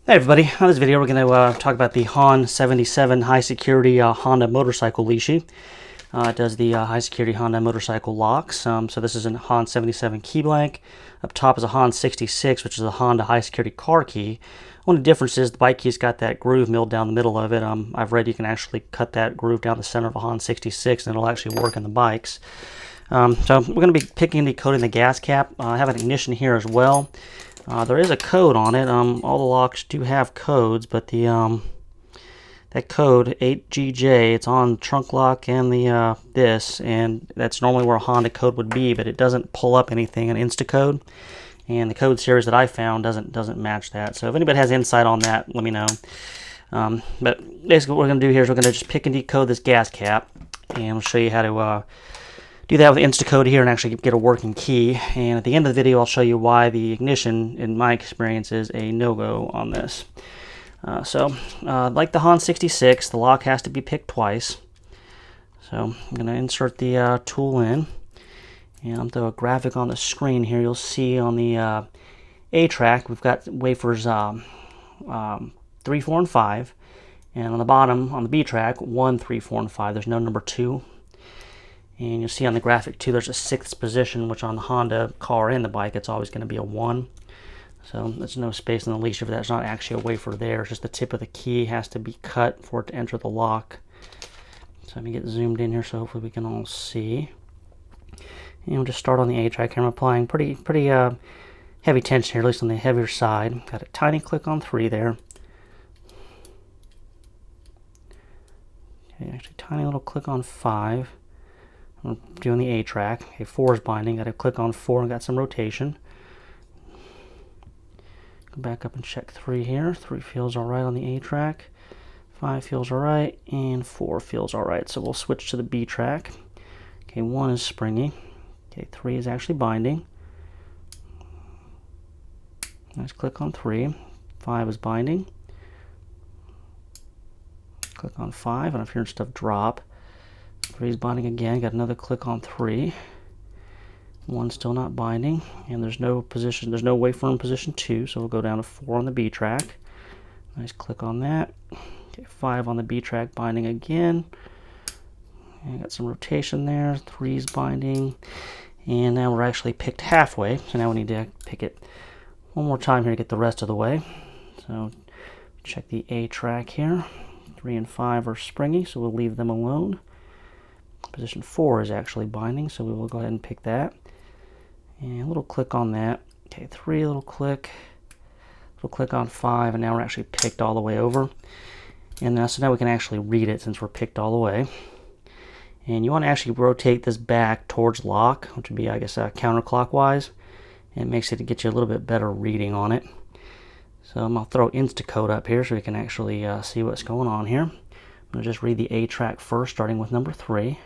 Hey everybody, on this video we're going to talk about the HON77 high security Honda motorcycle Lishi. It does the high security Honda motorcycle locks. So this is a HON77 key blank. Up top is a HON66, which is a Honda high security car key. One of the differences, the bike key's got that groove milled down the middle of it. I've read you can actually cut that groove down the center of a HON66 and it'll actually work in the bikes. So we're going to be picking and decoding the gas cap. I have an ignition here as well. There is a code on it. All the locks do have codes, but the that code 8GJ, it's on trunk lock and the this, and that's normally where a Honda code would be, but it doesn't pull up anything in Instacode, and the code series that I found doesn't match that. So if anybody has insight on that, let me know. But basically, what we're going to do here is we're going to just pick and decode this gas cap, and we'll show you how to do that with Instacode here and actually get a working key. And at the end of the video, I'll show you why the ignition, in my experience, is a no-go on this. Like the HON66, the lock has to be picked twice. So I'm going to insert the tool in, and I'll do a graphic on the screen here. You'll see on the A track, we've got wafers 3, 4, and 5. And on the bottom, on the B track, 1, 3, 4, and 5. There's no number 2. And you'll see on the graphic too, there's a 6th position, which on the Honda car and the bike, it's always going to be a 1. So there's no space in the Lishi for that. It's not actually a wafer there. It's just the tip of the key has to be cut for it to enter the lock. So let me get zoomed in here so hopefully we can all see. And we'll just start on the A track here. I'm applying pretty heavy tension here, at least on the heavier side. Got a tiny click on 3 there. Okay, actually tiny little click on 5. I'm doing the A track. Okay, 4 is binding. Got to click on 4 and got some rotation. Go back up and check 3 here. 3 feels all right on the A track. 5 feels all right, and 4 feels all right. So we'll switch to the B track. Okay, 1 is springy. Okay, 3 is actually binding. Let's click on 3. 5 is binding. Click on 5, and I'm hearing stuff drop. 3 is binding again. Got another click on 3. 1 still not binding, and there's no position. There's no wafer in position 2, so we'll go down to 4 on the B track. Nice click on that. Okay, 5 on the B track, binding again. And got some rotation there. 3 is binding, and now we're actually picked halfway. So now we need to pick it one more time here to get the rest of the way. So check the A track here. 3 and 5 are springy, so we'll leave them alone. Position 4 is actually binding, so we will go ahead and pick that. And a little click on that. Okay, 3, little click on 5, and now we're actually picked all the way over. And so now we can actually read it since we're picked all the way. And you want to actually rotate this back towards lock, which would be, I guess, counterclockwise. And it makes it to get you a little bit better reading on it. So I'm going to throw Instacode up here so we can actually see what's going on here. I'm going to just read the A track first, starting with number 3.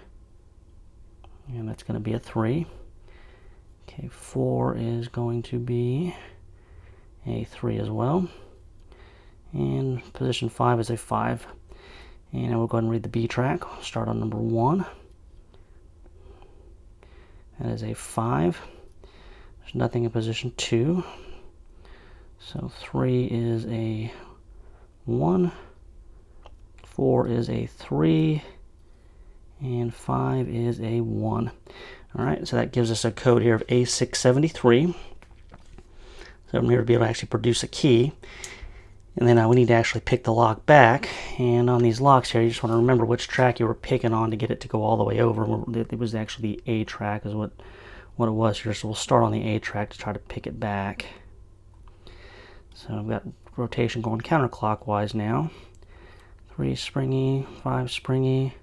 And that's going to be a 3. Okay, 4 is going to be a 3 as well. And position 5 is a 5. And we'll go ahead and read the B track. Start on number 1. That is a 5. There's nothing in position 2. So 3 is a 1. 4 is a 3. And 5 is a 1. Alright, so that gives us a code here of A673. So I'm here to be able to actually produce a key. And then we need to actually pick the lock back. And on these locks here, you just want to remember which track you were picking on to get it to go all the way over. It was actually the A track is what it was here. So we'll start on the A track to try to pick it back. So I've got rotation going counterclockwise now. 3 springy, 5 springy.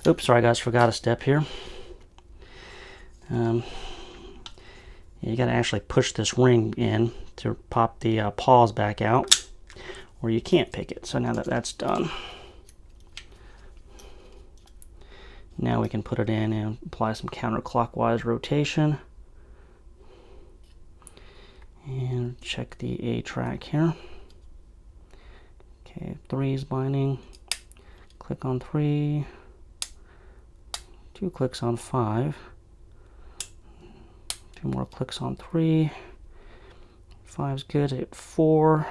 Oops, sorry guys, forgot a step here. You got to actually push this ring in to pop the paws back out, or you can't pick it. So now that that's done, now we can put it in and apply some counterclockwise rotation. And check the A track here. Okay, 3 is binding. Click on 3. 2 clicks on 5. 2 more clicks on 3. 5's good. Hit 4.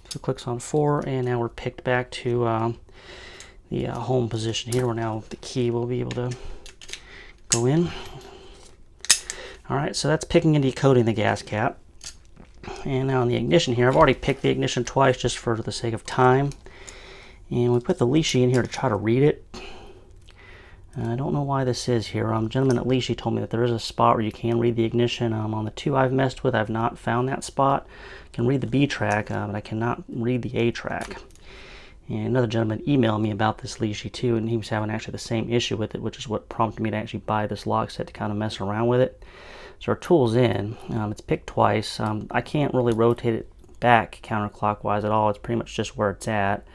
2 clicks on 4, and now we're picked back to the home position here, where now the key will be able to go in. Alright, so that's picking and decoding the gas cap. And now on the ignition here, I've already picked the ignition twice just for the sake of time. And we put the Lishi in here to try to read it. I don't know why this is here. Gentleman at Lishi told me that there is a spot where you can read the ignition. On the 2 I've messed with, I've not found that spot. I can read the B track, but I cannot read the A track. And another gentleman emailed me about this Lishi too, and he was having actually the same issue with it, which is what prompted me to actually buy this lock set to kind of mess around with it. So our tool's in. It's picked twice. I can't really rotate it back counterclockwise at all. It's pretty much just where it's at.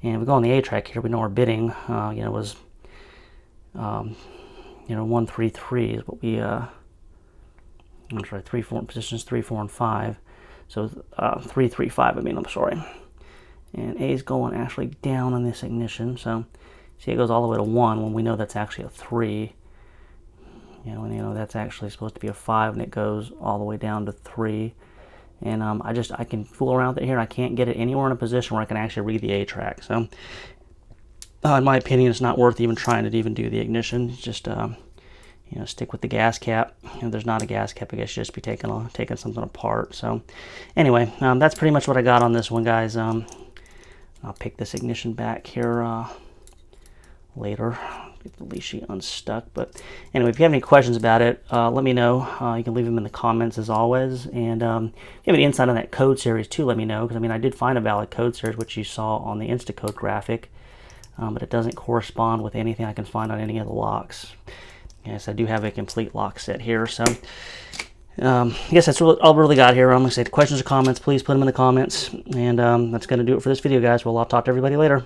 And if we go on the A track here, we know our bidding, was 133 is what we, I'm sorry, 3, 4 positions, 3, 4, and 5. So 3, 3, 5. I'm sorry. And A is going actually down on this ignition. So see, it goes all the way to 1 when we know that's actually a 3. That's actually supposed to be a 5, and it goes all the way down to 3. And I can fool around with it here. I can't get it anywhere in a position where I can actually read the A track. So in my opinion, it's not worth even trying to even do the ignition. Just stick with the gas cap. If there's not a gas cap, I guess you just be taking something apart. So anyway, that's pretty much what I got on this one, guys. I'll pick this ignition back here later. Get the Lishi unstuck. But anyway, if you have any questions about it, let me know. You can leave them in the comments as always. And if you have any insight on that code series too, let me know. Because I did find a valid code series, which you saw on the Instacode graphic. But it doesn't correspond with anything I can find on any of the locks. Yes, I do have a complete lock set here. So I guess that's all I really got here. I'm going to say questions or comments, please put them in the comments. And that's going to do it for this video, guys. Well, I'll talk to everybody later.